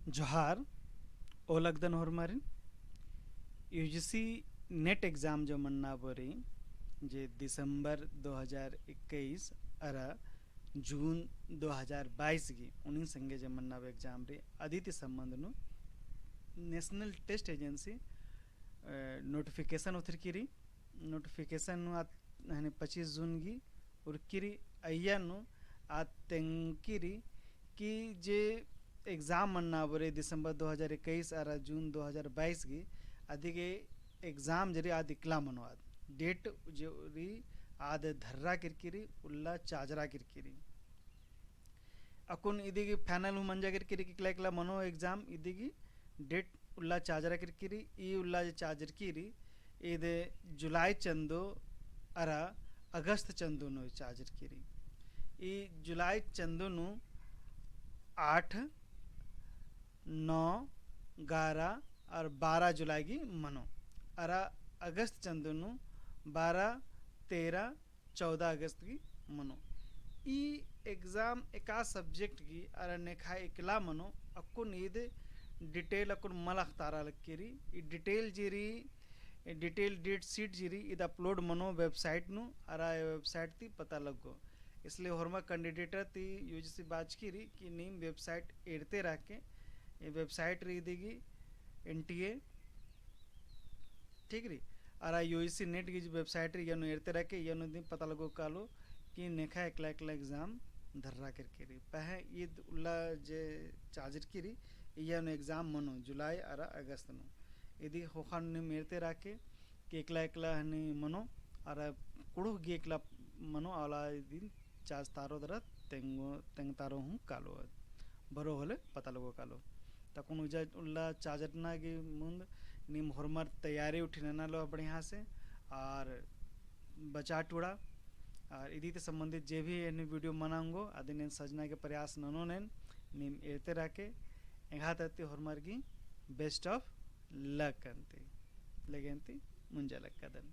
जोहार ओलगदन होरमारिन UGC net exam जो मन्ना बोरी जे दिसंबर 2021 अरा जून 2022 की उन्हीं संगे जो मन्ना एग्ज़ाम रे अदिति संबंध नेशनल टेस्ट एजेंसी नोटिफिकेशन उतर किरी नोटिफिकेशन हने 25 जून की और किरी अय्यानु आ तेंकिरी कि जे एग्ज़ाम मन्ना बोरे दिसंबर 2021 और जून 2022 की अधिके एग्ज़ाम जरी आद इकला मनवाद डेट जरी आद धर्रा किरकिरी उल्ला चाजरा किरकिरी अकुन इदिगी फाइनल मंजा किरकिरी किकला इकला मनो एग्ज़ाम इदिगी डेट उल्ला चाजरा किरकिरी ई उल्ला चाजर किरी इदे जुलाई चंदो अरा अगस्त चंदो नो चाजर किरी ई जुलाई चंदो नु 8 9 11 और 12 जुलाई की मनो अरा अगस्त चंदनु 12 13 14 अगस्त की मनो ई एग्ज़ाम एका सब्जेक्ट की अरा नेखा इकला मनो अक्को नीद डिटेल अक्को मलख तारा लक्कीरी ई डिटेल जीरी डिटेल डेट सीट जीरी इद अपलोड मनो वेबसाइट नु अरा वेबसाइट ती पता लगो इसलिए होरमा कैंडिडेट ती यूजीसी बाज की री कि नीम वेबसाइट एड़ते रखे ये वेबसाइट री देगी एनटीए ठीक री अरा यूजीसी नेट की वेबसाइट री यानो एड़ते रखे यानो दिन पता लगो कालो कि नेखा एकला एकला एग्ज़ाम धर्रा करके री पहे ईद उल्ला जे चार्जर की री यानो एग्ज़ाम मनो जुलाई अरा अगस्त नो यदि होखान ने मेरते रखे कि एकला एकला हने मनो अरा कुड़ो गी एकला मनो आला दिन चार्ज तारो दरा तेंग तारो हूँ कालो बरो होले पता लगो कालो तकुन उजा उल्ला चार्जर ना की मुंद निम होरमर तैयारी उठिने ना लो बढ़िया से और बचा टूड़ा और इदी ते संबंधित जे भी इन वीडियो मनाऊंगो आदि सजना के प्रयास ननो नेन निम एते राके एघातति होरमर की बेस्ट ऑफ लक अंती लेगेंती मुंजा लक्कदन।